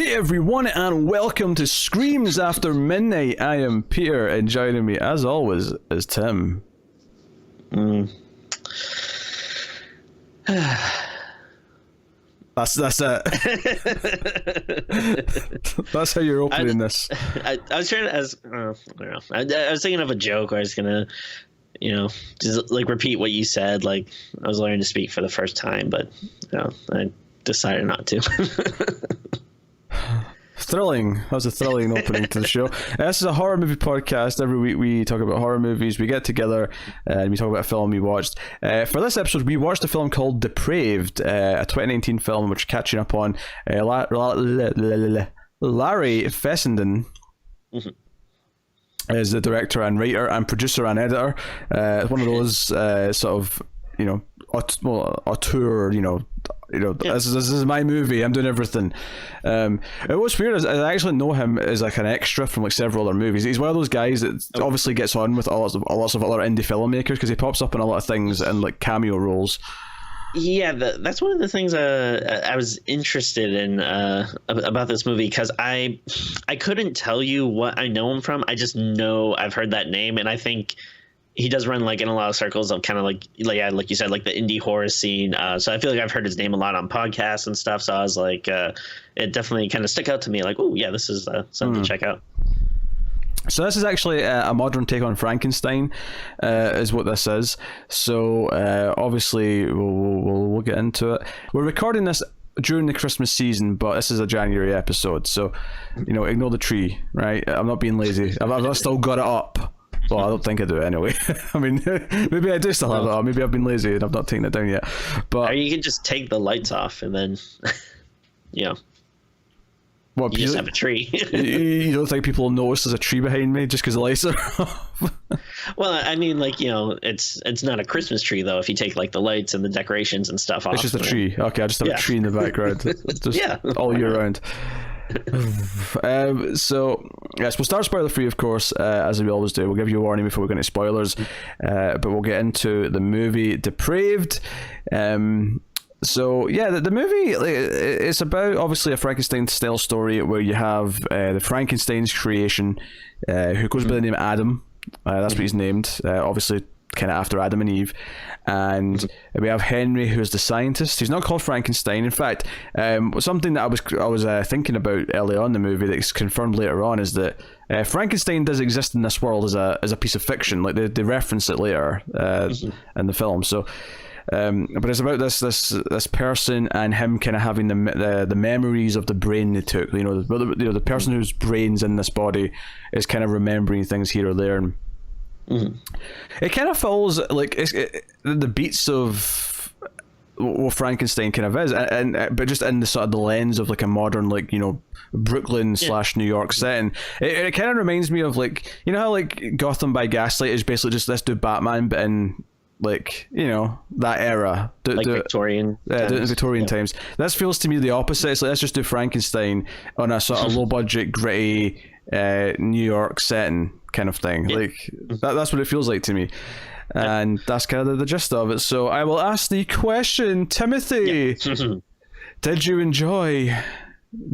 Hey everyone, and welcome to Screams After Midnight. I am Peter, and joining me, as always, is Tim. That's it. That's how you're opening this. I was trying to, I don't know. I was thinking of a joke where I was gonna, just like repeat what you said. Like I was learning to speak for the first time, but I decided not to. Thrilling. That was a thrilling opening to the show. This is a horror movie podcast. Every week we talk about horror movies. We get together and we talk about a film we watched. For this episode, we watched a film called Depraved, a 2019 film which catching up on Larry Fessenden. Mm-hmm. Is the director and writer and producer and editor. One of those sort of, auteur, this is my movie, I'm doing everything. What's weird is I actually know him as like an extra from like several other movies. He's one of those guys that obviously gets on with lots of other indie filmmakers because he pops up in a lot of things in like cameo roles. Yeah, that's one of the things I was interested in about this movie, because I couldn't tell you what I know him from. I just know I've heard that name, and I think he does run like in a lot of circles of kind of like you said, like the indie horror scene. So I feel like I've heard his name a lot on podcasts and stuff. So I was like, it definitely kind of stuck out to me. Like, oh yeah, this is something to check out. So this is actually a modern take on Frankenstein, is what this is. So obviously we'll get into it. We're recording this during the Christmas season, but this is a January episode. So ignore the tree, right? I'm not being lazy. I've still got it up. Well, I don't think I do anyway. I mean, maybe I do still have it on. Maybe I've been lazy and I've not taken it down yet. But or you can just take the lights off and then, what, you just have a tree. You don't think people will notice there's a tree behind me just because the lights are off? Well, I mean, like, it's not a Christmas tree, though, if you take, like, the lights and the decorations and stuff off. It's just a tree. Okay, I just have a tree in the background. Just all year round. So yes, we'll start spoiler free, of course, as we always do. We'll give you a warning before we go into spoilers, but we'll get into the movie Depraved. So yeah, the movie, it's about obviously a Frankenstein style story where you have the Frankenstein's creation, who goes by the name Adam. That's what he's named, obviously kind of after Adam and Eve. And we have Henry, who's the scientist. He's not called Frankenstein. In fact, something that I was thinking about early on in the movie that's confirmed later on is that Frankenstein does exist in this world as a piece of fiction. Like they reference it later in the film. So, but it's about this person and him kind of having the memories of the brain they took. The person whose brain's in this body is kind of remembering things here or there. And it kind of follows like the beats of what Frankenstein kind of is, but just in the sort of the lens of like a modern Brooklyn / New York setting. It kind of reminds me of like how like Gotham by Gaslight is basically just let's do Batman but in like that era, Victorian times. This feels to me the opposite. It's like let's just do Frankenstein on a sort of low budget gritty New York setting kind of thing. Like that's what it feels like to me, and that's kind of the gist of it. So I will ask the question, Timothy. Did you enjoy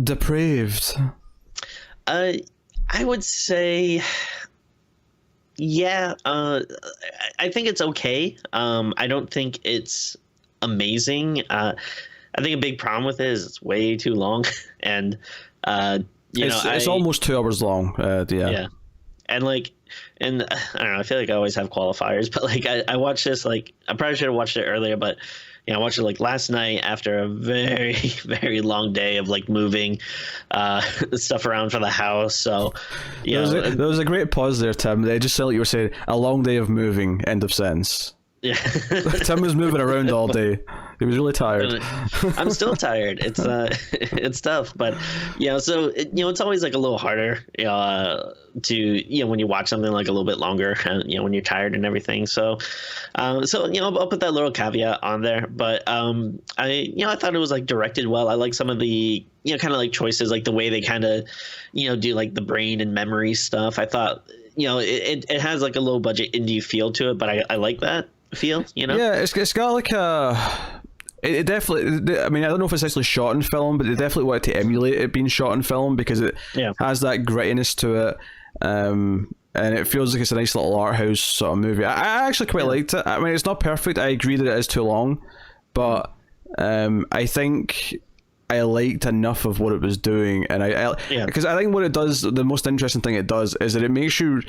Depraved? I would say yeah. I think it's okay. I don't think it's amazing. I think a big problem with it is it's way too long, and it's almost 2 hours long. Yeah. And I don't know, I feel like I always have qualifiers, but like I watched this, like I probably should have watched it earlier, but I watched it like last night after a very, very long day of like moving stuff around for the house. So there was a great pause there, Tim. They just sounded like you were saying a long day of moving, end of sentence. Yeah. Tim was moving around all day. He was really tired. I'm still tired. It's it's tough, but so it's always like a little harder to when you watch something like a little bit longer, and when you're tired and everything. So I'll put that little caveat on there. But I thought it was like directed well. I like some of the kind of like choices, like the way they kind of do like the brain and memory stuff. I thought it has like a low budget indie feel to it, but I like that feel. Yeah, it's got like a It definitely. I mean, I don't know if it's actually shot in film, but they definitely wanted to emulate it being shot in film because it has that grittiness to it, and it feels like it's a nice little art house sort of movie. I actually quite liked it. I mean, it's not perfect. I agree that it is too long, but I think I liked enough of what it was doing, and because I think what it does, the most interesting thing it does is that it makes you.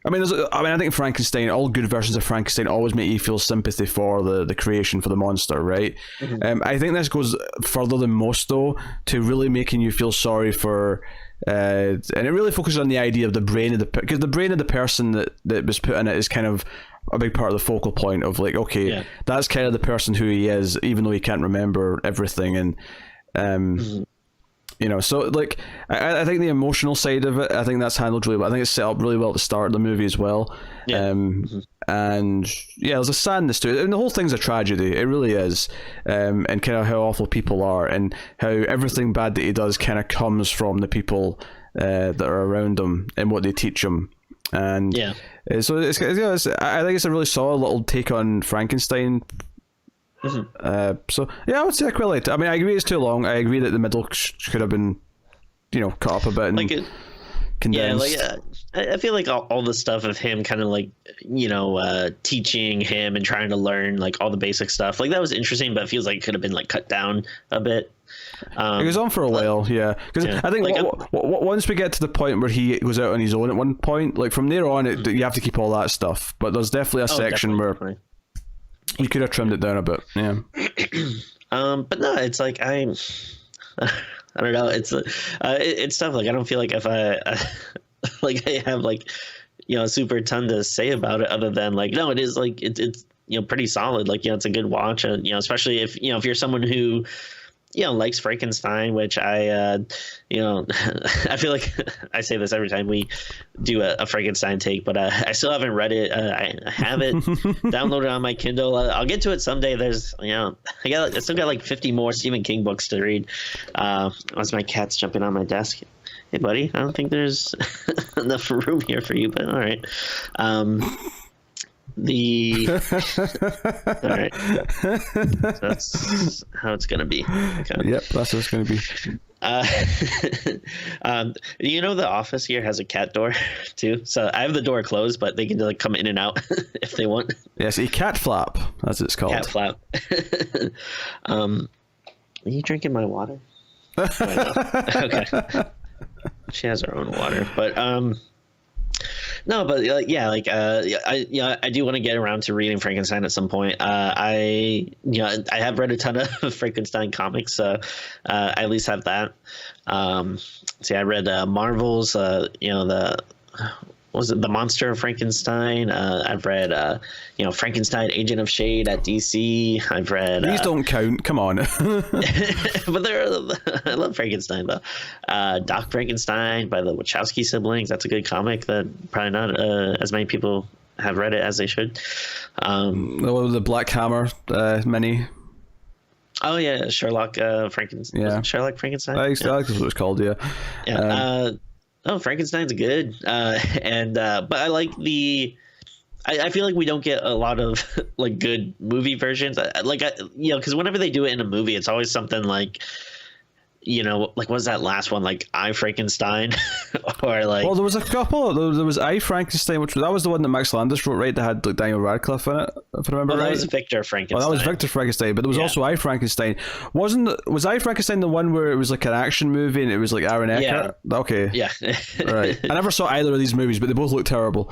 I mean, I think Frankenstein, all good versions of Frankenstein always make you feel sympathy for the creation, for the monster, right? Mm-hmm. I think this goes further than most, though, to really making you feel sorry for, and it really focuses on the idea of the brain of because the brain of the person that was put in it is kind of a big part of the focal point of like, okay, that's kind of the person who he is, even though he can't remember everything, and mm-hmm. You know, so like I think the emotional side of it, I think that's handled really well. I think it's set up really well at the start of the movie as well. Mm-hmm. And there's a sadness to it, and the whole thing's a tragedy. It really is, and kind of how awful people are, and how everything bad that he does kind of comes from the people that are around him and what they teach him. And so I think it's a really solid little take on Frankenstein. Mm-hmm. So I would say I quite liked it. I mean, I agree it's too long. I agree that the middle could have been, cut up a bit and condensed. I feel like all the stuff of him kind of like, teaching him and trying to learn like all the basic stuff, like that was interesting, but it feels like it could have been like cut down a bit. It goes on for a while, because I think once we get to the point where he goes out on his own at one point, like from there on, you have to keep all that stuff. But there's definitely a section where you could have trimmed it down a bit, but no, it's like I don't know. It's tough. Like I don't feel like if I have like a super ton to say about it, other than like no, it is like it's pretty solid. Like it's a good watch, and especially if if you're someone who likes Frankenstein, which I I feel like I say this every time we do a Frankenstein take, but I still haven't read it. I have it downloaded on my Kindle. I'll get to it someday. There's I still got like 50 more Stephen King books to read. As my cat's jumping on my desk. Hey buddy, I don't think there's enough room here for you, but all right. All right. So that's how it's gonna be. Okay. Yep, that's what it's gonna be. The office here has a cat door too. So I have the door closed, but they can like come in and out if they want. Yes, a cat flap, as it's called. Cat flap. Are you drinking my water? Okay. She has her own water, but no, but I do want to get around to reading Frankenstein at some point. I have read a ton of Frankenstein comics, so I at least have that. I read Marvel's, the Monster of Frankenstein. I've read, Frankenstein, Agent of Shade at DC. I've read. These don't count. Come on. But I love Frankenstein though. Doc Frankenstein by the Wachowski siblings. That's a good comic that probably not as many people have read it as they should. The Black Hammer mini. Oh yeah, Sherlock Frankenstein. Yeah, Sherlock Frankenstein. I think that's what it's called. Yeah. Yeah. Frankenstein's good, but I like I feel like we don't get a lot of like good movie versions. Because whenever they do it in a movie, it's always something like, like what's that last one, like I Frankenstein, or like. Well, there was a couple. There was I Frankenstein, that was the one that Max Landis wrote, right? That had like Daniel Radcliffe in it, if I remember right. That was Victor Frankenstein. Oh, that was Victor Frankenstein, but there was also I Frankenstein. Was I Frankenstein the one where it was like an action movie and it was like Aaron Eckhart? Yeah. Okay. Yeah. Right. I never saw either of these movies, but they both look terrible.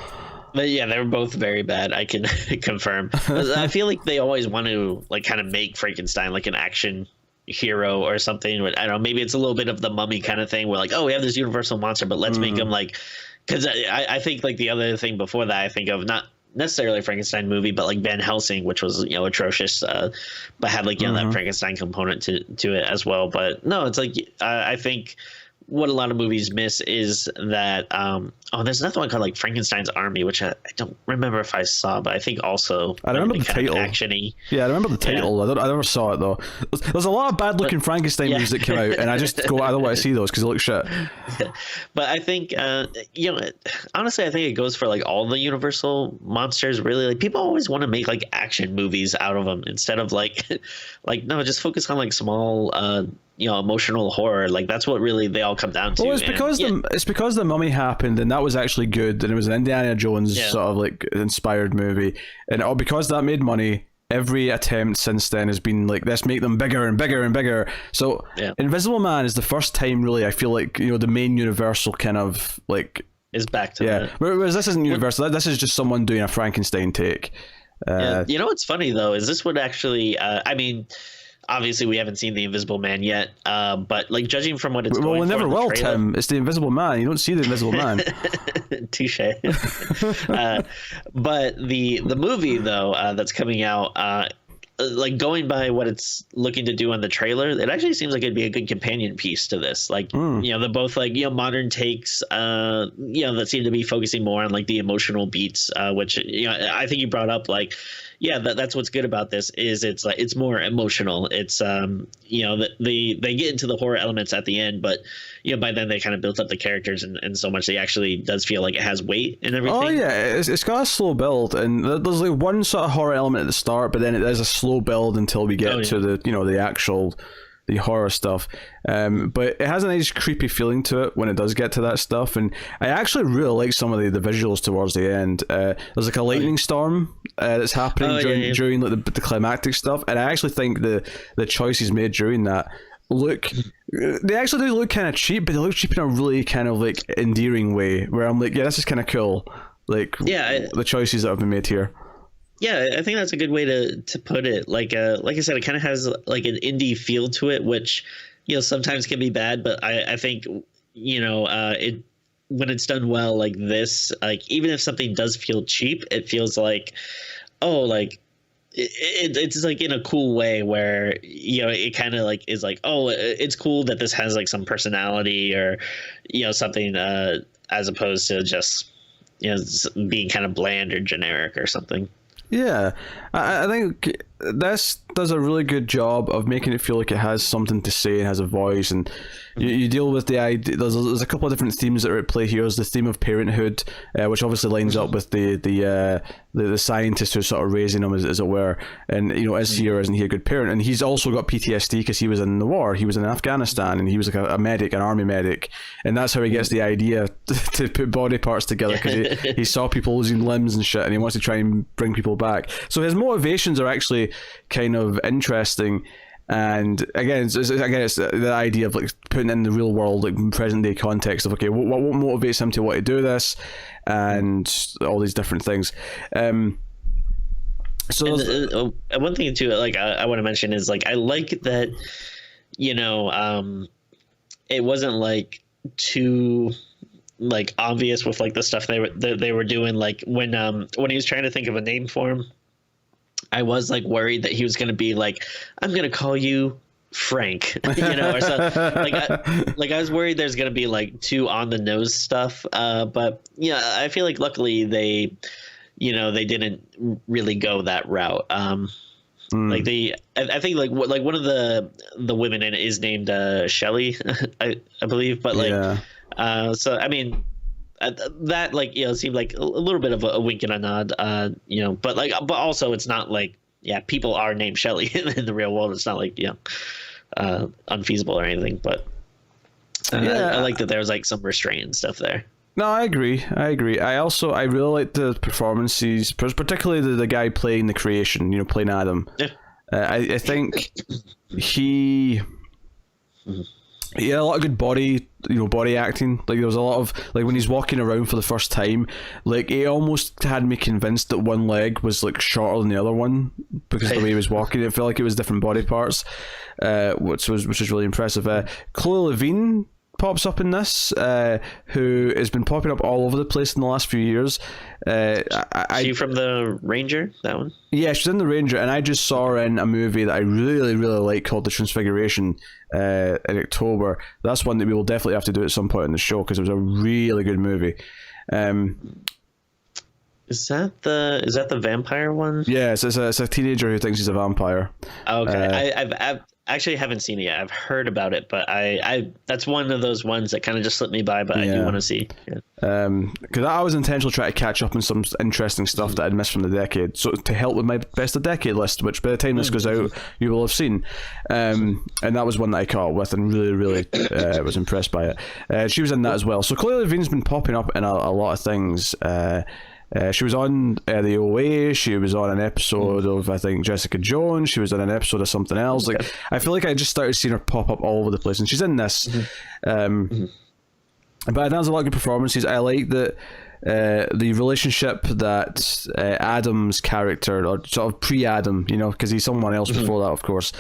But yeah, they were both very bad. I can confirm. I feel like they always want to like kind of make Frankenstein like an action hero or something. I don't know, maybe it's a little bit of the Mummy kind of thing where like, oh, we have this universal monster, but let's make him like, because I think like the other thing before that I think of, not necessarily a Frankenstein movie, but like Van Helsing, which was atrocious, but had like that Frankenstein component to it as well. But no, it's like I think what a lot of movies miss is that there's another one called like Frankenstein's Army, which I don't remember if I saw, but I think also I remember the title. Actiony. Yeah, I remember the title. Yeah. I never saw it though. There's a lot of bad looking Frankenstein movies that came out, and I just go, I don't want to see those because they look shit. But I think honestly, I think it goes for like all the Universal monsters. Really, like people always want to make like action movies out of them instead of like no, just focus on like small emotional horror. Like that's what really they all come down to. Well, it's because the Mummy happened and that was actually good, and it was an Indiana Jones sort of like inspired movie, and because that made money, every attempt since then has been like, let's make them bigger and bigger and bigger. So Invisible Man is the first time really I feel like the main Universal kind of like is back to that. Whereas this isn't Universal. This is just someone doing a Frankenstein take. What's funny though is this would actually I mean, obviously we haven't seen the Invisible Man yet, but like judging from what it's going we never for in the will, trailer, Tim. It's the Invisible Man. You don't see the Invisible Man. Touche. But the movie though that's coming out, like going by what it's looking to do on the trailer, it actually seems like it'd be a good companion piece to this. Like they're both like modern takes, that seem to be focusing more on like the emotional beats, which I think you brought up like. Yeah, that's what's good about this is it's like it's more emotional. It's they get into the horror elements at the end, but by then they kind of built up the characters and so much it actually does feel like it has weight and everything. Oh yeah, it's got a slow build, and there's like one sort of horror element at the start, but then it is a slow build until we get to the actual the horror stuff. But it has a nice creepy feeling to it when it does get to that stuff, and I actually really like some of the visuals towards the end. There's like a lightning storm that's happening during like the climactic stuff, and I actually think the choices made during that they actually do look kind of cheap, but they look cheap in a really kind of like endearing way where I'm like, this is kind of cool, like the choices that have been made here. Yeah, I think that's a good way to put it. Like I said, it kind of has like an indie feel to it, which sometimes can be bad. But I think it when it's done well like this, like even if something does feel cheap, it feels like it's like in a cool way where it kind of like is like it's cool that this has like some personality or something as opposed to just being kind of bland or generic or something. Yeah, I think this does a really good job of making it feel like it has something to say and has a voice, and you deal with the idea. There's a couple of different themes that are at play here. There's the theme of parenthood, which obviously lines up with the scientist who's sort of raising him, as it were, and is he or isn't he a good parent? And he's also got PTSD because he was in the war. He was in Afghanistan, and he was like a medic, an army medic, and that's how he gets the idea to put body parts together because he saw people losing limbs and shit, and he wants to try and bring people back. So his motivations are actually kind of interesting, and again it's the idea of like putting it in the real world, like present day context of what motivates him to want to do this and all these different things. So one thing too, like I want to mention is like I like that it wasn't like too like obvious with like the stuff they were doing, like when he was trying to think of a name for him. I was like worried that he was going to be like, I'm going to call you Frank, or something. Like I was worried there's going to be like too on the nose stuff. But I feel like luckily they didn't really go that route. Like I think like one of the women in it is named Shelley, I believe. But like, so I mean. That seemed like a little bit of a wink and a nod, but also it's not like people are named Shelley in the real world. It's not like unfeasible or anything. But I like that there was like some restraint and stuff there. No, I agree. I really like the performances, particularly the guy playing the creation. Playing Adam. Yeah. I think he. Mm-hmm. He had a lot of good body acting. Like there was a lot of like when he's walking around for the first time, like he almost had me convinced that one leg was like shorter than the other one because of the way he was walking. It felt like it was different body parts, which was really impressive. Chloe Levine pops up in this, who has been popping up all over the place in the last few years. She from the Ranger, that one? Yeah, she's in the Ranger, and I just saw her in a movie that I really, really like called The Transfiguration in October. That's one that we will definitely have to do at some point in the show because it was a really good movie. Is that the vampire one? Yeah, it's a teenager who thinks he's a vampire. Okay, I've actually haven't seen it yet. I've heard about it, but I that's one of those ones that kind of just slipped me by, but I do want to see. Yeah. Because I was intentionally trying to catch up on some interesting stuff that I'd missed from the decade, so to help with my best of decade list, which by the time this goes out, you will have seen. And that was one that I caught up with and really, really was impressed by it. She was in that as well. So Chloe Levine's been popping up in a lot of things. She was on the OA. She was on an episode of, I think, Jessica Jones. She was on an episode of something else. Like, I feel like I just started seeing her pop up all over the place, and she's in this. But there's a lot of good performances. I like that the relationship that Adam's character, or sort of pre-Adam, because he's someone else before that, of course.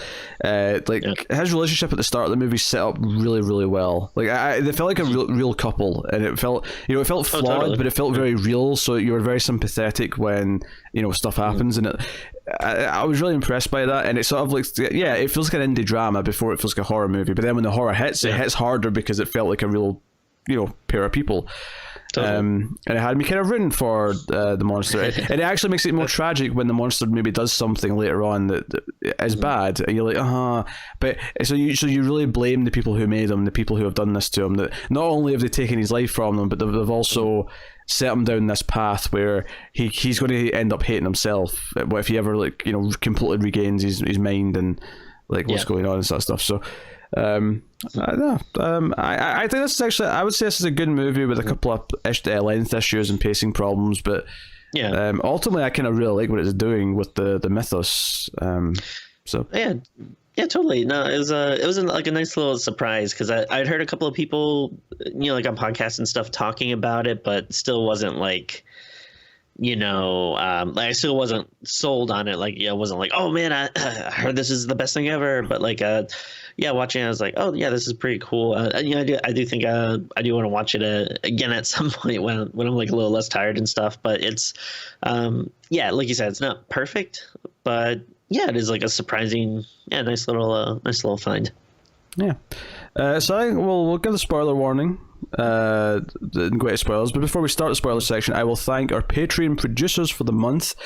His relationship at the start of the movie set up really, really well. Like, they felt like a real couple, and it felt, flawed, totally. but it felt very real. So you were very sympathetic when stuff happens, and I was really impressed by that. And it sort of it feels like an indie drama before it feels like a horror movie. But then when the horror hits, it hits harder because it felt like a real, pair of people. Totally. And it had me kind of rooting for the monster. And it actually makes it more tragic when the monster maybe does something later on that is bad, and you're like, But so you really blame the people who made him, the people who have done this to him. That not only have they taken his life from them, but they've also set him down this path where he's going to end up hating himself. What if he ever completely regains his mind and what's going on and sort of stuff. So. I don't know. I think this is actually, I would say this is a good movie with a couple of length issues and pacing problems, but ultimately I kind of really like what it's doing with the mythos. Yeah, totally. No, it was like a nice little surprise because I'd heard a couple of people, like on podcasts and stuff talking about it, but still wasn't like. I still wasn't sold on it. It wasn't like, oh man, I heard this is the best thing ever. But watching it, I was like, oh yeah, this is pretty cool. I do think I do want to watch it again at some point when I'm like a little less tired and stuff. But it's, like you said, it's not perfect, but yeah, it is like a surprising, nice little find. Yeah. So I think we'll give the spoiler warning. And go into spoilers, but before we start the spoiler section, I will thank our Patreon producers for the month.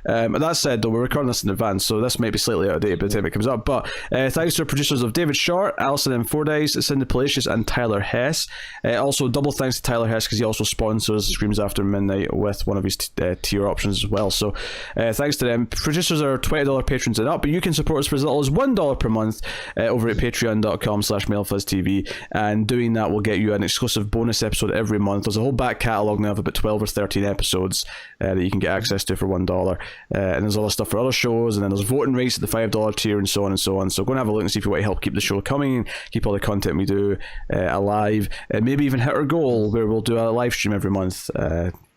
That said, though, we're recording this in advance, so this might be slightly out of date by the time it comes up, but thanks to our producers of David Short, Alison M. Fordyce, Cindy Palacios, and Tyler Hess. Also, double thanks to Tyler Hess because he also sponsors Screams After Midnight with one of his tier options as well, so thanks to them. Producers are $20 patrons and up, but you can support us for as little as $1 per month over at patreon.com/MailFuzzTV, and doing that will get you an exclusive bonus episode every month. There's a whole back catalogue now of about 12 or 13 episodes that you can get access to for $1, and there's other stuff for other shows, and then there's voting rates at the $5 tier, and so on and so on. So go and have a look and see if you want to help keep the show coming, keep all the content we do alive, and maybe even hit our goal where we'll do a live stream every month.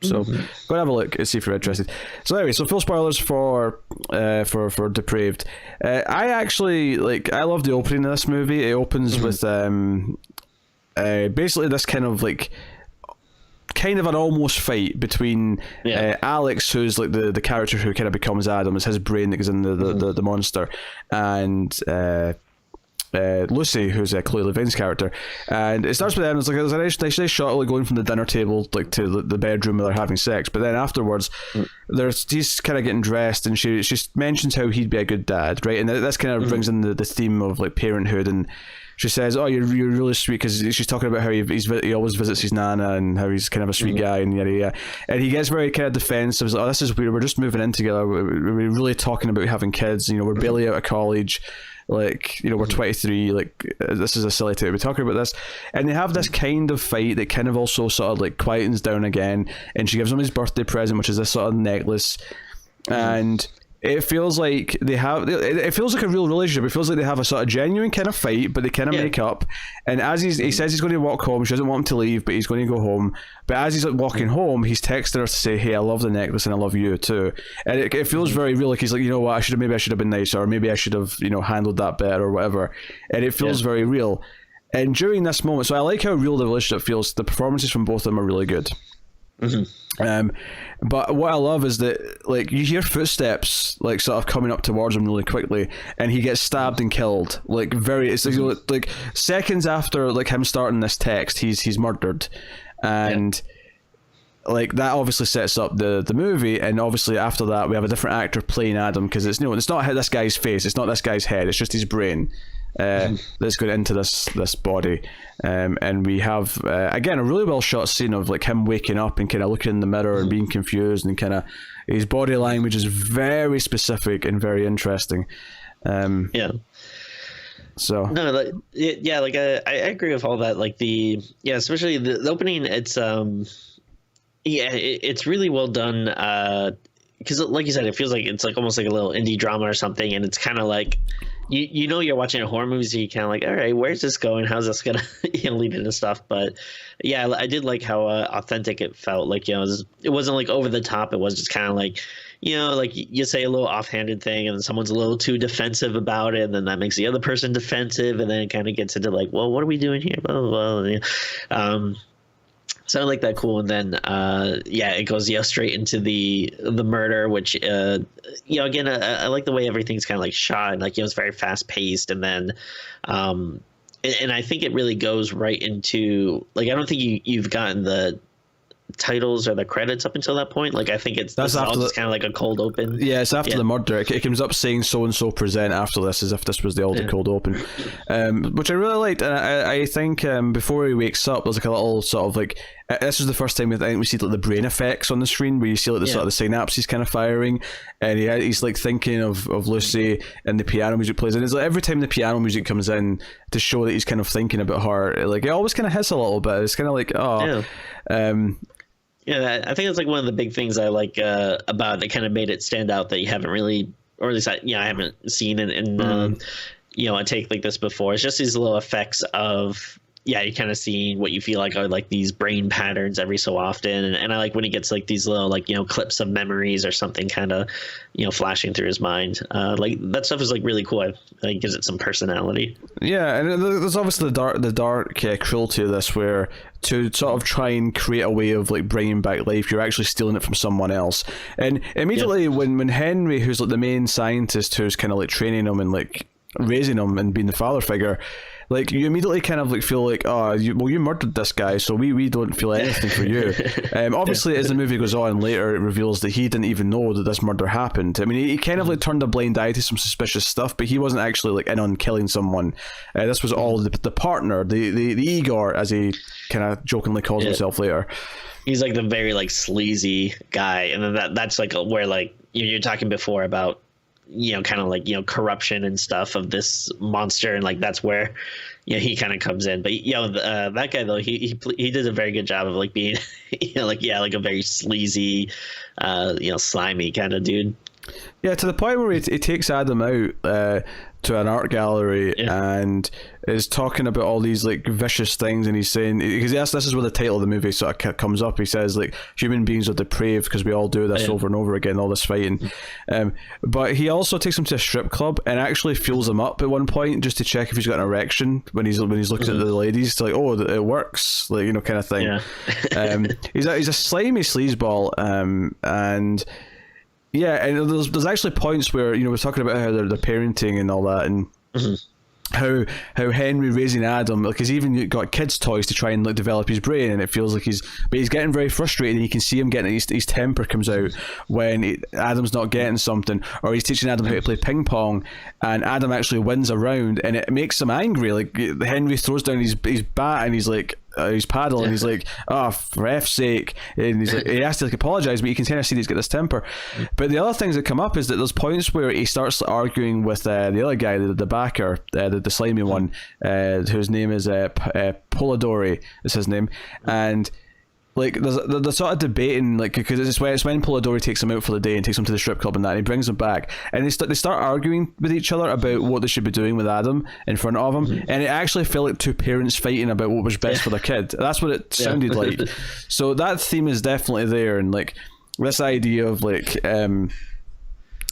So go and have a look and see if you're interested. So anyway, so full spoilers for Depraved. I actually I love the opening of this movie. It opens with basically this kind of an almost fight between Alex, who's the character who kind of becomes Adam, is his brain that goes in the monster, and Lucy, who's Chloe Levine's character. And it starts with them. It's there's a nice shot going from the dinner table to the bedroom where they're having sex, but then afterwards he's kind of getting dressed, and she mentions how he'd be a good dad, right? And this kind of brings in the theme of parenthood, and she says, oh, you're really sweet, because she's talking about how he always visits his nana and how he's kind of a sweet guy, and yada yada. And he gets very kind of defensive. He's like, oh, this is weird. We're just moving in together. We're really talking about having kids. We're barely out of college. We're 23. This is a silly time to be talking about this. And they have this kind of fight that kind of also sort of quietens down again. And she gives him his birthday present, which is this sort of necklace. And it feels like it feels like a real relationship. It feels like they have a sort of genuine kind of fight, but they kind of make up. And as he says he's going to walk home, she doesn't want him to leave, but he's going to go home. But as he's walking home, he's texting her to say, hey, I love the necklace and I love you too. And it feels very real. He's like, you know what, maybe I should have been nicer, or maybe I should have handled that better, or whatever. And it feels very real. And during this moment, so I like how real the relationship feels. The performances from both of them are really good. But what I love is that, like, you hear footsteps, like, sort of coming up towards him really quickly, and he gets stabbed and killed. Like, it's like seconds after, like, him starting this text, he's murdered. And like, that obviously sets up the movie, and obviously after that we have a different actor playing Adam, because it's it's not this guy's face, it's not this guy's head, it's just his brain that's going into this body. And we have again a really well shot scene of, like, him waking up and kind of looking in the mirror and being confused, and kind of his body language is very specific and very interesting. So no, like, like I agree with all that. Like especially the opening. It's it's really well done. Because like you said, it feels like it's like almost like a little indie drama or something, and it's kind of like you're watching a horror movie, so you kind of like, all right, where's this going? How's this gonna lead into stuff? But yeah, I did like how authentic it felt. Like, it wasn't like over the top. It was just kind of like, like you say a little offhanded thing, and then someone's a little too defensive about it, and then that makes the other person defensive, and then it kind of gets into like, well, what are we doing here? Blah, blah, blah. So I like that. Cool. And then it goes straight into the murder, which again, I like the way everything's kind of like shot, and like, it's very fast paced. And then and I think it really goes right into, like, I don't think you've gotten the titles or the credits up until that point. Like, I think it's just kind of like a cold open. Yeah, it's after the murder. It comes up saying so and so present after this, as if this was the cold open, which I really liked. And I think before he wakes up, there's like a little sort of like, this is the first time I think we see like the brain effects on the screen, where you see like the sort of the synapses kind of firing, and he's like thinking of Lucy, and the piano music plays, and it's like every time the piano music comes in to show that he's kind of thinking about her, like, it always kind of hits a little bit. It's kind of like, yeah, I think it's like one of the big things I like about it, kind of made it stand out, that you haven't really, or at least I haven't seen in a take like this before. It's just these little effects of, you kind of see what you feel like are like these brain patterns every so often, and I like when he gets like these little, like, clips of memories or something kind of flashing through his mind. Like, that stuff is like really cool. It gives it some personality. Yeah, and there's obviously the dark cruelty of this, where to sort of try and create a way of like bringing back life, you're actually stealing it from someone else. And immediately when Henry, who's like the main scientist who's kind of like training him and like raising him and being the father figure, like, you immediately kind of like feel like, you murdered this guy, so we don't feel anything for you. Obviously, as the movie goes on later, it reveals that he didn't even know that this murder happened. I mean, he kind of like turned a blind eye to some suspicious stuff, but he wasn't actually like in on killing someone. This was all the partner, the Igor, as he kind of jokingly calls himself later. He's like the very like sleazy guy, and then that's like where, like, you're talking before about, kind of like, corruption and stuff of this monster, and like that's where he kind of comes in. But that guy though, he did a very good job of like being like a very sleazy slimy kind of dude. Yeah, to the point where he takes Adam out to an art gallery and is talking about all these like vicious things, and he's saying, because this is where the title of the movie sort of comes up. He says like, human beings are depraved because we all do this over and over again, all this fighting. But he also takes him to a strip club and actually fuels him up at one point just to check if he's got an erection when he's looking at the ladies, to like, oh, it works, like, kind of thing. He's a slimy sleazeball, and yeah, and there's actually points where, we're talking about how they're parenting and all that, and how Henry raising Adam, like, he's even got kids' toys to try and like develop his brain, and it feels like he's getting very frustrated, and you can see him getting his temper comes out when Adam's not getting something, or he's teaching Adam how to play ping pong, and Adam actually wins a round, and it makes him angry. Like, Henry throws down his bat, and he's like, his paddle, and he's like, for F's sake, and he's like, he has to like apologize, but you can kind of see that he's got this temper. But the other things that come up is that there's points where he starts arguing with the other guy, the backer, the slimy one, whose name is Polidori is his name, and like they're sort of debating, like, because it's when Polidori takes him out for the day and takes him to the strip club and that, and he brings him back, and they start arguing with each other about what they should be doing with Adam in front of him, and it actually felt like two parents fighting about what was best for their kid. That's what it sounded like. So that theme is definitely there, and like this idea of like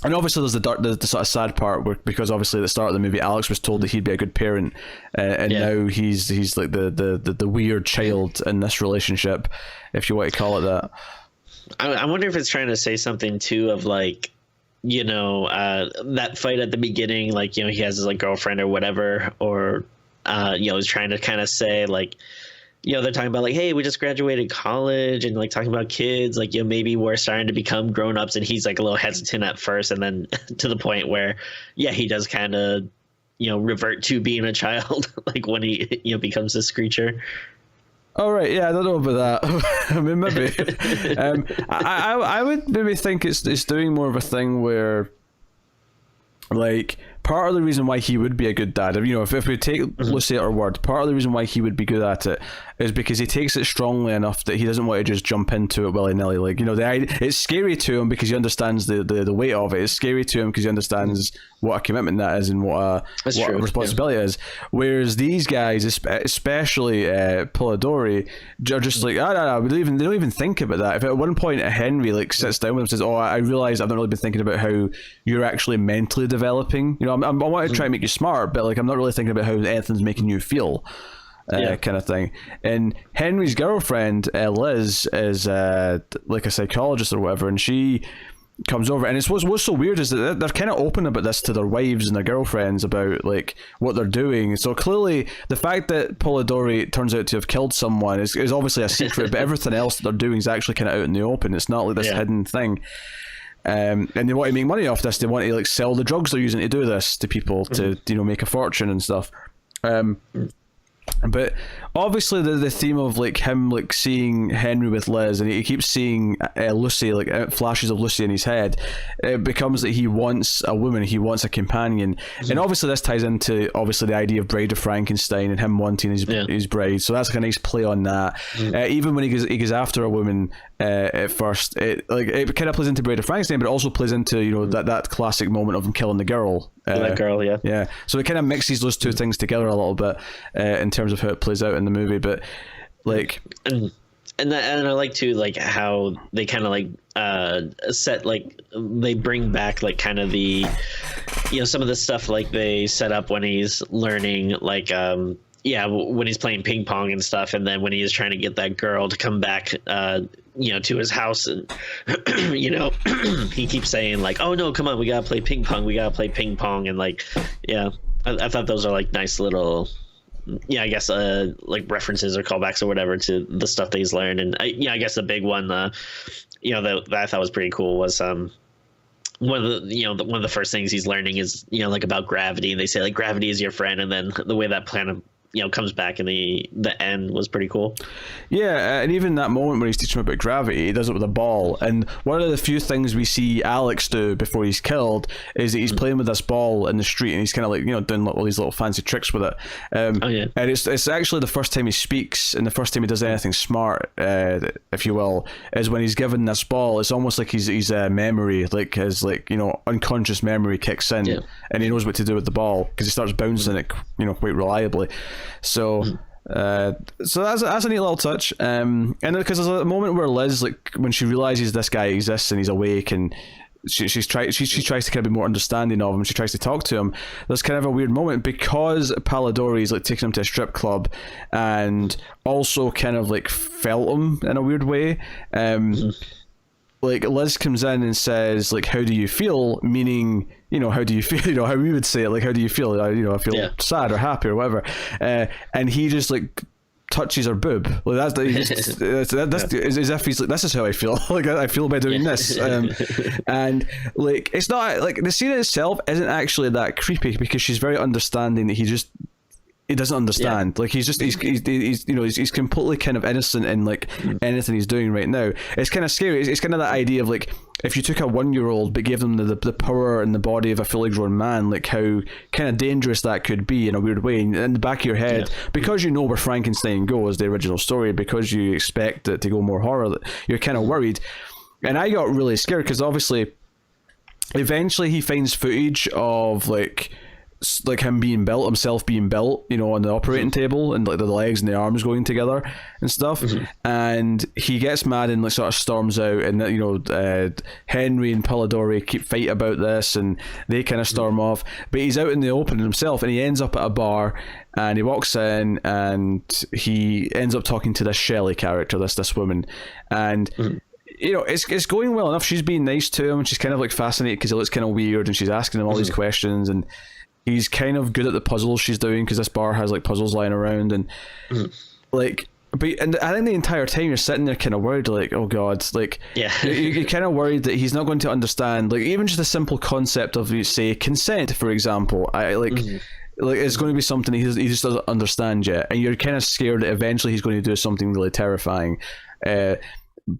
And obviously there's the sort of sad part where, because obviously at the start of the movie Alex was told that he'd be a good parent, and now he's like the weird child in this relationship, if you want to call it that. I wonder if it's trying to say something too of like, you know, that fight at the beginning, like, you know, he has his like girlfriend or whatever, or you know, is trying to kind of say like, you know, they're talking about like, hey, we just graduated college, and like talking about kids, like, you know, maybe we're starting to become grown-ups, and he's like a little hesitant at first, and then to the point where, yeah, he does kind of, you know, revert to being a child, like when he, you know, becomes this creature. Oh, right, yeah, I don't know about that. I mean, maybe. I would maybe think it's doing more of a thing where, like, part of the reason why he would be a good dad, you know, if we take Lucy at her word, part of the reason why he would be good at it is because he takes it strongly enough that he doesn't want to just jump into it willy-nilly. Like, you know, it's scary to him because he understands the weight of it. It's scary to him because he understands what a commitment that is and what a responsibility is. Whereas these guys, especially Polidori, are just like, no, they don't even think about that. If at one point Henry like sits down with him and says, oh, I realize I've not really been thinking about how you're actually mentally developing. You know, I want to try and make you smart, but like I'm not really thinking about how anything's making you feel. Kind of thing. And Henry's girlfriend, Liz, is like a psychologist or whatever, and she comes over, and it's what's so weird is that they're kind of open about this to their wives and their girlfriends about like what they're doing. So clearly the fact that Polidori turns out to have killed someone is obviously a secret, but everything else that they're doing is actually kind of out in the open. It's not like this hidden thing. And they want to make money off this. They want to like sell the drugs they're using to do this to people to, you know, make a fortune and stuff. But obviously the theme of like him like seeing Henry with Liz, and he keeps seeing Lucy, like flashes of Lucy in his head, it becomes that he wants a woman, he wants a companion. And obviously this ties into obviously the idea of Bride of Frankenstein and him wanting his bride, so that's like a nice play on that. Even when he goes after a woman at first, it kind of plays into Bride of Frankenstein, but it also plays into, you know, that classic moment of him killing the girl. That girl, yeah. So it kind of mixes those two things together a little bit in terms of how it plays out in the movie. But like, and I like too, like how they kind of like set, like they bring back like kind of the, you know, some of the stuff like they set up when he's learning, like when he's playing ping pong and stuff, and then when he is trying to get that girl to come back you know, to his house, and you know, he keeps saying like, oh no, come on, we gotta play ping pong, and like, I thought those are like nice little, I guess like references or callbacks or whatever to the stuff that he's learned. And I guess the big one you know, that I thought was pretty cool was one of the first things he's learning is, you know, like about gravity, and they say like gravity is your friend, and then the way that planet, you know, comes back in the end was pretty cool. And even that moment where he's teaching him about gravity, he does it with a ball. And one of the few things we see Alex do before he's killed is that he's playing with this ball in the street, and he's kind of like, you know, doing all these little fancy tricks with it. And it's actually the first time he speaks and the first time he does anything smart, if you will, is when he's given this ball. It's almost like he's a memory, like his, like, you know, unconscious memory kicks in, and he knows what to do with the ball because he starts bouncing it, you know, quite reliably. So so that's a neat little touch, and because there's a moment where Liz, like when she realizes this guy exists and he's awake, and she tries to kind of be more understanding of him, she tries to talk to him, there's kind of a weird moment because Polidori is like taking him to a strip club and also kind of like felt him in a weird way. Like Liz comes in and says like, how do you feel, meaning, you know, how do you feel, you know, how we would say it, like, how do you feel, you know, I feel sad or happy or whatever, and he just like touches her boob, like that's as if he's like, this is how I feel, like I feel by doing this, and like it's not like the scene itself isn't actually that creepy because she's very understanding that he doesn't understand. Like he's you know, he's completely kind of innocent in like anything he's doing right now. It's kind of scary. It's kind of that idea of like, if you took a 1-year-old but gave them the power and the body of a fully grown man, like how kind of dangerous that could be in a weird way. And in the back of your head, because you know where Frankenstein goes, the original story, because you expect it to go more horror, you're kind of worried. And I got really scared because obviously eventually he finds footage of like like him being built, himself being built, you know, on the operating table, and like the legs and the arms going together and stuff. And he gets mad and like sort of storms out, and you know, Henry and Polidori keep fighting about this, and they kind of storm off. But he's out in the open himself, and he ends up at a bar, and he walks in, and he ends up talking to this Shelley character, this woman, and. You know, it's going well enough. She's being nice to him, and she's kind of like fascinated because he looks kind of weird, and she's asking him all these questions, and he's kind of good at the puzzles she's doing because this bar has like puzzles lying around, and like, and I think the entire time you're sitting there kind of worried, like, oh god, like, you're kind of worried that he's not going to understand, like, even just the simple concept of, say, consent, for example. Like it's going to be something he just doesn't understand yet, and you're kind of scared that eventually he's going to do something really terrifying.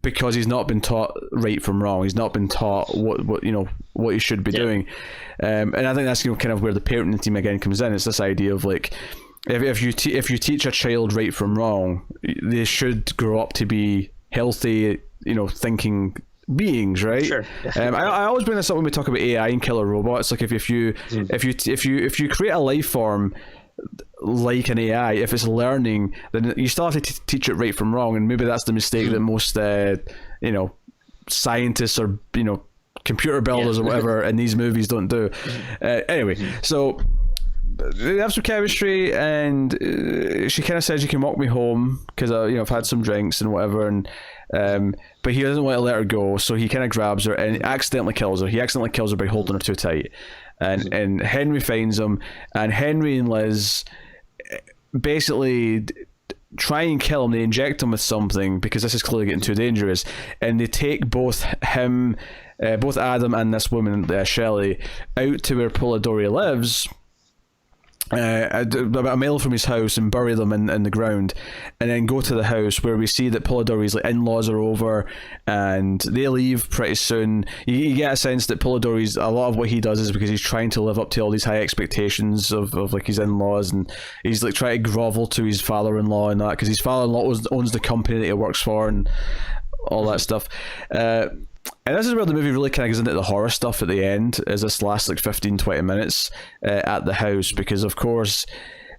Because he's not been taught right from wrong. He's not been taught what you know, what he should be doing. And I think that's, you know, kind of where the parenting team again comes in. It's this idea of like, if you teach a child right from wrong, they should grow up to be healthy, you know, thinking beings, right? Sure. I always bring this up when we talk about AI and killer robots. Like if you create a life form like an AI, if it's learning, then you still have to teach it right from wrong, and maybe that's the mistake that most you know, scientists or, you know, computer builders or whatever in these movies don't do. Anyway, so they have some chemistry, and she kind of says, you can walk me home because you know, I've had some drinks and whatever, and but he doesn't want to let her go, so he kind of grabs her and accidentally kills her. He accidentally kills her by holding her too tight. And Henry finds him, and Henry and Liz basically try and kill him. They inject him with something because this is clearly getting too dangerous, and they take both Adam and this woman, Shelley, out to where Polidori lives, about a mile from his house, and bury them in the ground, and then go to the house where we see that Polidori's like in-laws are over, and they leave pretty soon. You get a sense that Polidori's, a lot of what he does is because he's trying to live up to all these high expectations of like his in-laws, and he's like trying to grovel to his father-in-law and that, because his father-in-law owns the company that he works for and all that stuff. And this is where the movie really kind of goes into the horror stuff at the end, is this last like 15-20 minutes at the house, because of course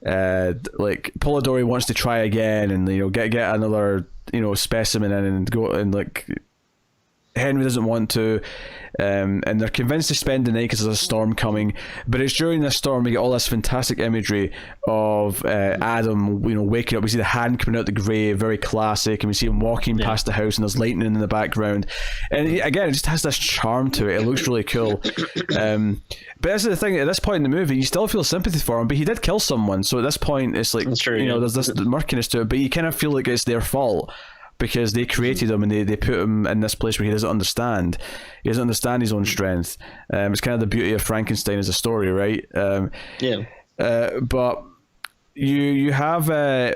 like Polidori wants to try again, and you know, get another, you know, specimen in, and go, and like Henry doesn't want to, and they're convinced to spend the night because there's a storm coming. But it's during this storm we get all this fantastic imagery of Adam, you know, waking up. We see the hand coming out the grave, very classic, and we see him walking past the house, and there's lightning in the background, and again, it just has this charm to it. It looks really cool. But this is the thing, at this point in the movie you still feel sympathy for him, but he did kill someone, so at this point it's like, you know, there's this murkiness to it, but you kind of feel like it's their fault, because they created him, and they put him in this place where he doesn't understand. He doesn't understand his own strength. It's kind of the beauty of Frankenstein as a story, right? But you have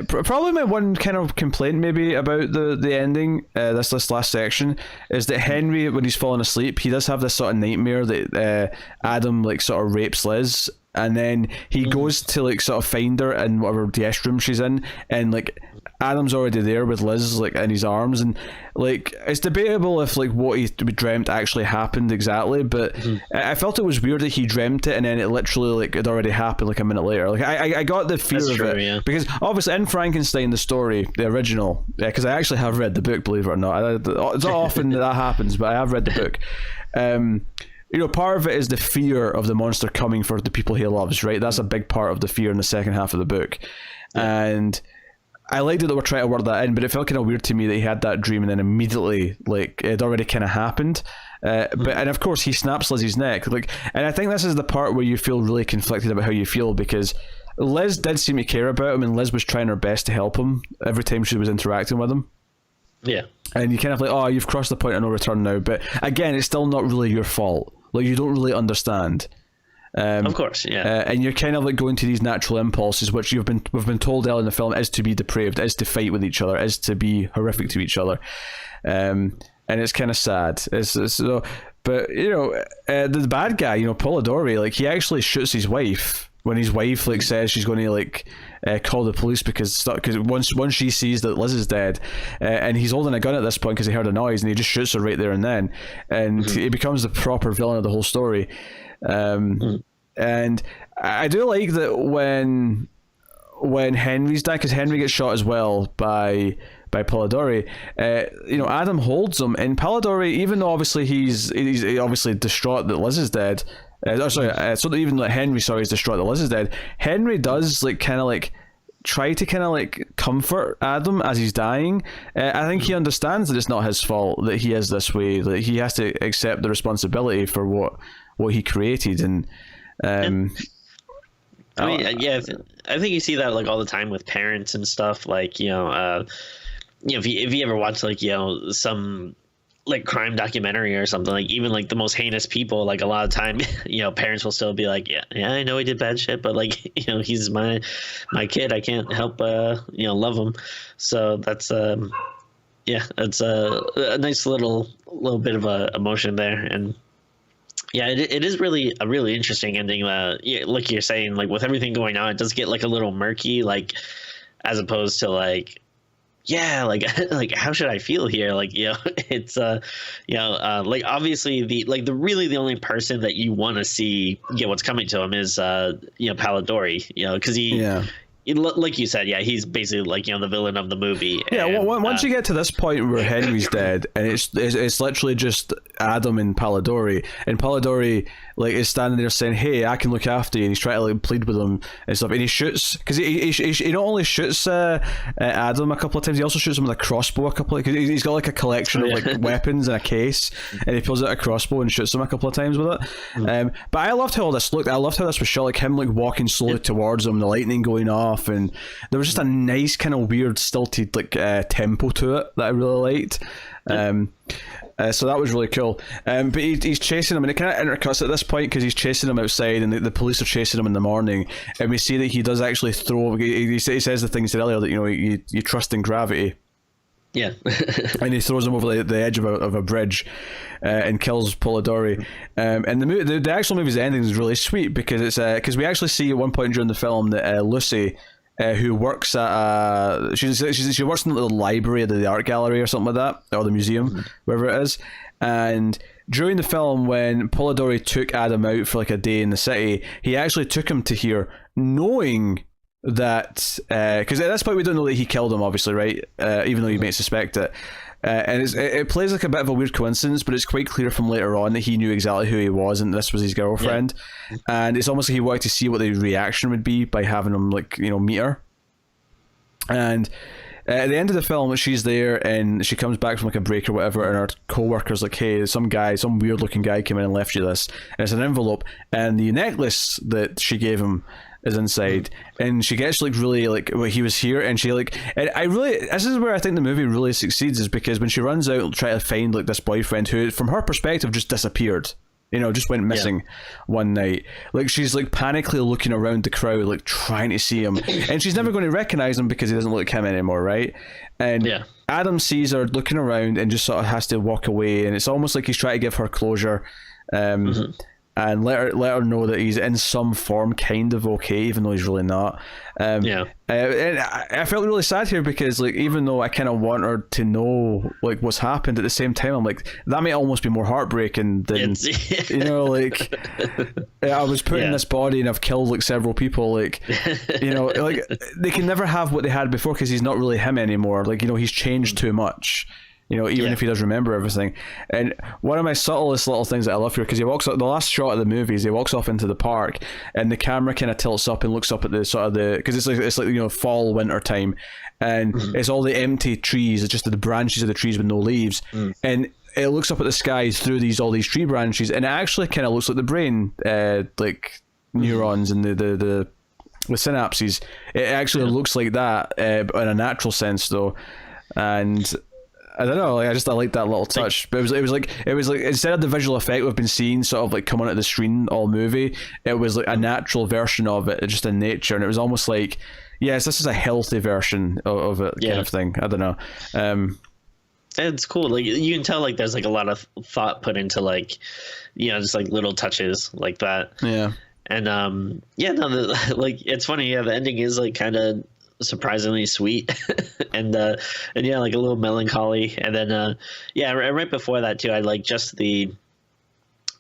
probably my one kind of complaint maybe about the ending, this last section, is that Henry, when he's falling asleep, he does have this sort of nightmare that Adam like sort of rapes Liz, and then he goes to like sort of find her in whatever guest room she's in, and like Adam's already there with Liz like in his arms, and like it's debatable if like what he dreamt actually happened exactly, but I felt it was weird that he dreamt it and then it literally like had already happened like a minute later. Like I got the fear of it, because obviously in Frankenstein the story, the original, because I actually have read the book, believe it or not. It's not often that happens, but I have read the book. You know, part of it is the fear of the monster coming for the people he loves, right? That's a big part of the fear in the second half of the book. And I liked that they were trying to work that in, but it felt kind of weird to me that he had that dream and then immediately, like, it already kind of happened. And of course he snaps Lizzie's neck. Like, and I think this is the part where you feel really conflicted about how you feel, because Liz did seem to care about him, and Liz was trying her best to help him every time she was interacting with him. Yeah. And you kind of like, oh, you've crossed the point of no return now. But again, it's still not really your fault. Like, you don't really understand. Of course, yeah. And you're kind of like going to these natural impulses, which we've been told earlier in the film is to be depraved, is to fight with each other, is to be horrific to each other. And it's kind of sad. But, you know, the bad guy, you know, Polidori, like, he actually shoots his wife when his wife like says she's going to like call the police because once she sees that Liz is dead, and he's holding a gun at this point because he heard a noise, and he just shoots her right there and then, and he becomes the proper villain of the whole story. And I do like that when Henry's died, because Henry gets shot as well by Polidori. Adam holds him, and Polidori, even though obviously he's obviously distraught that Liz is dead. Even like Henry, is distraught that Liz is dead. Henry does try to comfort Adam as he's dying. I think he understands that it's not his fault that he is this way. That he has to accept the responsibility for what he created, and. I think you see that like all the time with parents and stuff. Like if you ever watch some like crime documentary or something, like even like the most heinous people, like a lot of time parents will still be like, yeah I know he did bad shit, but like he's my kid, I can't help love him. So that's it's a nice little bit of a emotion there. And yeah, it is really a really interesting ending. Like you're saying, like with everything going on, it does get like a little murky, like as opposed to like how should I feel here? Like it's like obviously the only person that you want to see get what's coming to him is Polidori, because like you said, he's basically like the villain of the movie. Yeah, and, once you get to this point where Henry's dead, and it's literally just Adam and Polidori like is standing there saying, "Hey, I can look after you," and he's trying to like plead with him and stuff, and he shoots, because he not only shoots Adam a couple of times, he also shoots him with a crossbow a couple of, cause he's got like a collection of like weapons in a case, and he pulls out a crossbow and shoots him a couple of times with it. But I loved how all this looked. I loved how this was shot, like him like walking slowly towards him, the lightning going off, and there was just a nice kind of weird stilted like tempo to it that I really liked. So that was really cool. But he's chasing him, and it kind of intercuts at this point because he's chasing him outside, and the police are chasing him in the morning, and we see that he does actually throw. He says the thing he said earlier that you trust in gravity. Yeah. And he throws him over the edge of a bridge, and kills Polidori. And the actual movie's ending is really sweet because it's because we actually see at one point during the film that Lucy, who works at she works in the library of the art gallery or something like that, or the museum, wherever it is. And during the film, when Polidori took Adam out for like a day in the city, he actually took him to here, knowing that because at this point we don't know that he killed him, obviously, right? Even though you may suspect it. And it plays like a bit of a weird coincidence, but it's quite clear from later on that he knew exactly who he was, and this was his girlfriend. Yeah. And it's almost like he wanted to see what the reaction would be by having him meet her. And at the end of the film, she's there and she comes back from like a break or whatever, and her co-worker's like, "Hey, some weird looking guy came in and left you this," and it's an envelope, and the necklace that she gave him is inside, and she gets like really like, well, he was here, and she like, and this is where I think the movie really succeeds, is because when she runs out trying to find like this boyfriend who from her perspective just disappeared, just went missing one night, like she's like panically looking around the crowd like trying to see him, and she's never going to recognize him because he doesn't look like him anymore, right? And Adam sees her looking around and just sort of has to walk away, and it's almost like he's trying to give her closure, and let her know that he's in some form kind of okay, even though he's really not. And I felt really sad here because like even though I kind of want her to know like what's happened, at the same time I'm like, that might almost be more heartbreaking than like I was put in this body and I've killed like several people, like like they can never have what they had before because he's not really him anymore, like he's changed too much. Even if he does remember everything. And one of my subtlest little things that I love here, because he walks up, the last shot of the movie is he walks off into the park, and the camera kind of tilts up and looks up at the sort of because it's like fall, winter time, and it's all the empty trees, it's just the branches of the trees with no leaves, and it looks up at the skies through all these tree branches, and it actually kind of looks like the brain, like neurons and the synapses. It actually looks like that in a natural sense, though, and I don't know, I like that little touch. But it was like instead of the visual effect we've been seeing sort of like come onto the screen all movie, it was like a natural version of it, just in nature, and it was almost like, yes, this is a healthy version of it, kind of thing. I don't know. It's cool. Like you can tell, like there's like a lot of thought put into like, just like little touches like that. Yeah. And like it's funny. Yeah, the ending is like kind of surprisingly sweet and like a little melancholy, and then right before that too, I like just the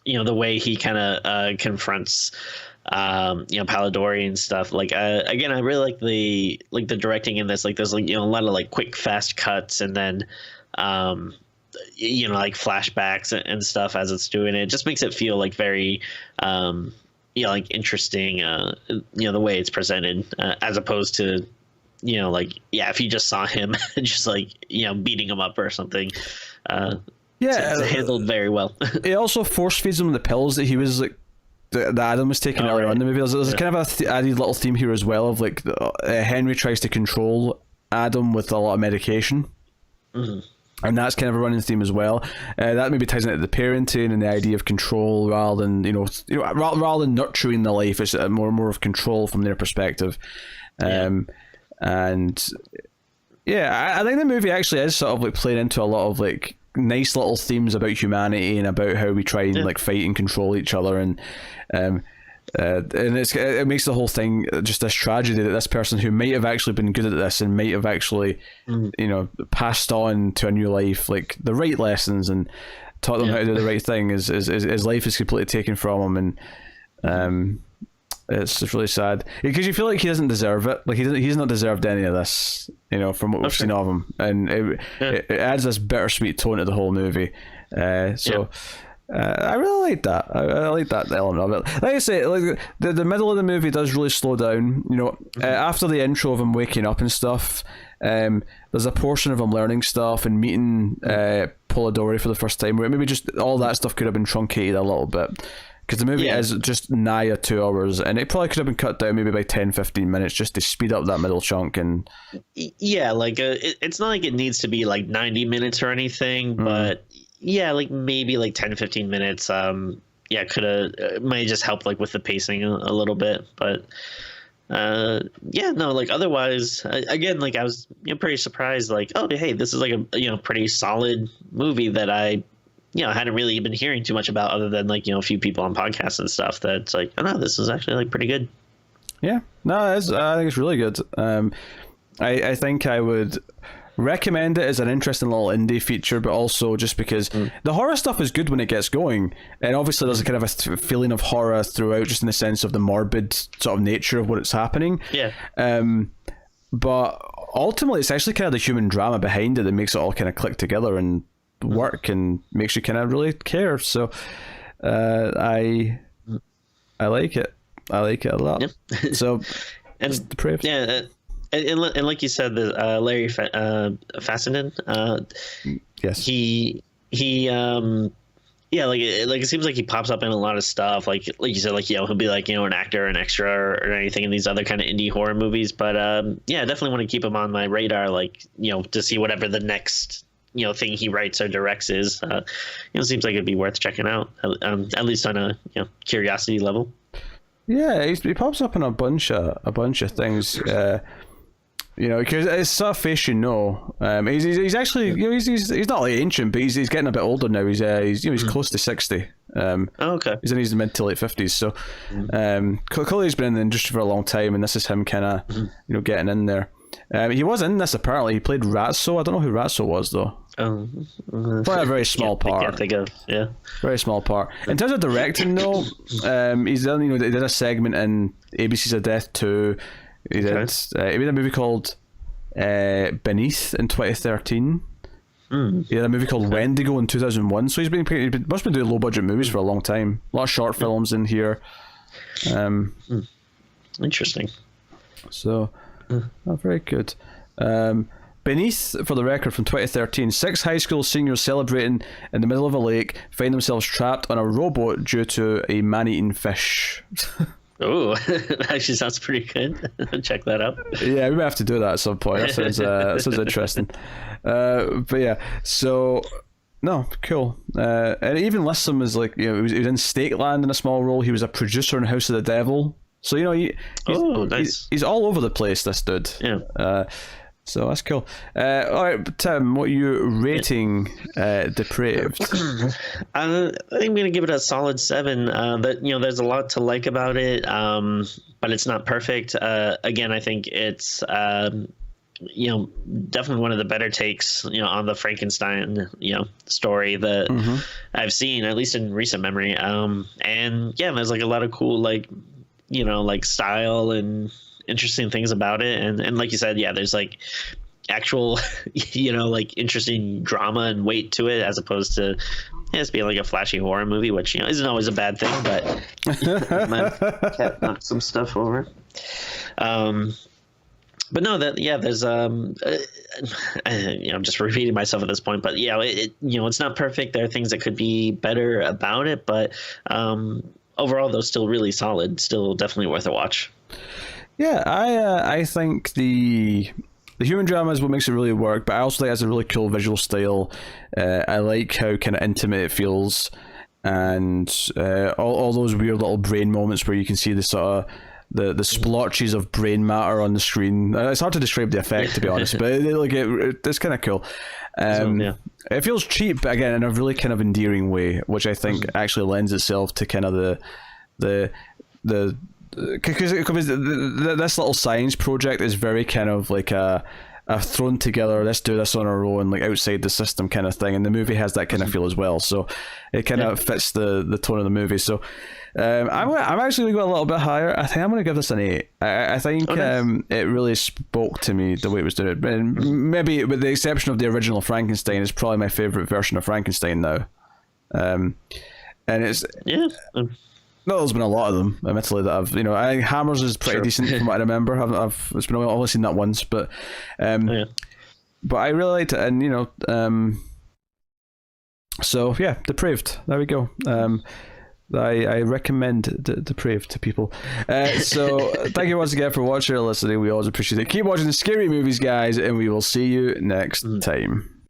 the way he kind of confronts Polidori and stuff. Like again, I really like the directing in this. Like there's like a lot of like quick fast cuts, and then like flashbacks and stuff as it's doing it. It just makes it feel like very like interesting, the way it's presented, as opposed to if you just saw him just like beating him up or something. It's handled very well. It also force feeds him the pills that he was like that Adam was taking earlier on in the movie. There's kind of a added little theme here as well of like Henry tries to control Adam with a lot of medication. Mm-hmm. And that's kind of a running theme as well. That maybe ties into the parenting and the idea of control rather than rather than nurturing the life. It's more of control from their perspective. And I think the movie actually is sort of like playing into a lot of like nice little themes about humanity and about how we try and like fight and control each other, and it makes the whole thing just this tragedy that this person who might have actually been good at this and might have actually passed on to a new life like the right lessons and taught them how to do the right thing, his life is completely taken from him, and it's just really sad because you feel like he doesn't deserve it. Like he's not deserved any of this, from what we've seen of him, and it adds this bittersweet tone to the whole movie. I really like that. I like that element of it. Like I say, like the middle of the movie does really slow down. After the intro of him waking up and stuff, there's a portion of him learning stuff and meeting Polidori for the first time, where maybe just all that stuff could have been truncated a little bit. Because the movie is just nigh 2 hours, and it probably could have been cut down maybe by 10-15 minutes just to speed up that middle chunk. And it's not like it needs to be like 90 minutes or anything, but like maybe like 10-15 minutes could have might just help like with the pacing a little bit. But like otherwise, again, like I was pretty surprised, like, oh hey, this is like a pretty solid movie that I hadn't really been hearing too much about, other than like a few people on podcasts and stuff. That's like, oh no, this is actually like pretty good. Yeah, no, I think it's really good. I think I would recommend it as an interesting little indie feature, but also just because the horror stuff is good when it gets going, and obviously there's a kind of a feeling of horror throughout, just in the sense of the morbid sort of nature of what it's happening. But ultimately it's actually kind of the human drama behind it that makes it all kind of click together and work and makes you kind of really care. So I like it. I like it a lot. So and Depraved. And like you said, the Larry Fessenden, yes, he like it seems like he pops up in a lot of stuff, like you said, like he'll be like an actor, an extra, or anything in these other kind of indie horror movies. But definitely want to keep him on my radar, like to see whatever the next thing he writes or directs is. Seems like it'd be worth checking out, at least on a curiosity level. Yeah, he pops up in a bunch of things. Because it's sort of face he's actually he's not like ancient, but he's getting a bit older now. He's close to 60. Okay. He's in his mid to late 50s. So clearly he's been in the industry for a long time, and this is him kind of getting in there. He was in this apparently. He played Ratso. I don't know who Ratso was though. Probably a very small part. I can't think of. Yeah. Very small part. In terms of directing though, he's done. He did a segment in ABC's of Death 2. He did. He made a movie called Beneath in 2013. He had a movie called Wendigo in 2001. So he must have been doing low budget movies for a long time. A lot of short films in here. Interesting. So, very good. Beneath, for the record, from 2013, 6 high school seniors celebrating in the middle of a lake find themselves trapped on a rowboat due to a man-eating fish. Oh, that actually sounds pretty good. Check that out. Yeah, we might have to do that at some point. That sounds interesting. But yeah, so no, cool. And even lists him as like he was in Stake Land in a small role. He was a producer in House of the Devil. So nice. He's all over the place. This dude. Yeah. So that's cool. All right, Tim, what are you rating Depraved? I think I'm gonna give it a solid 7. There's a lot to like about it, but it's not perfect. Again, I think it's definitely one of the better takes on the Frankenstein story that I've seen, at least in recent memory. And yeah, there's like a lot of cool like like style and interesting things about it, and like you said, yeah, there's like actual like interesting drama and weight to it, as opposed to just being like a flashy horror movie, which isn't always a bad thing, but my cat knocked some stuff over. But no, there's I'm just repeating myself at this point, but it's not perfect. There are things that could be better about it, but overall, though, still really solid. Still definitely worth a watch. Yeah, I think the human drama is what makes it really work, but I also think it has a really cool visual style. I like how kind of intimate it feels, and all those weird little brain moments where you can see the sort of the splotches of brain matter on the screen. It's hard to describe the effect, to be honest, but it's kind of cool. It feels cheap, but again, in a really kind of endearing way, which I think actually lends itself to kind of the because this little science project is very kind of like a thrown together, let's do this on our own, like outside the system kind of thing, and the movie has that kind of feel as well, so it kind of fits the tone of the movie. So I'm actually going to go a little bit higher. I think I'm going to give this an 8. I think it really spoke to me the way it was doing, and maybe with the exception of the original Frankenstein, it's probably my favorite version of Frankenstein now. And it's no, there's been a lot of them, admittedly, that I've, I think Hammers is pretty decent from what I remember. I've only seen that once, but but I really liked it, and so yeah, Depraved. There we go. I recommend Depraved to people. So thank you once again for watching or listening. We always appreciate it. Keep watching the scary movies, guys, and we will see you next time.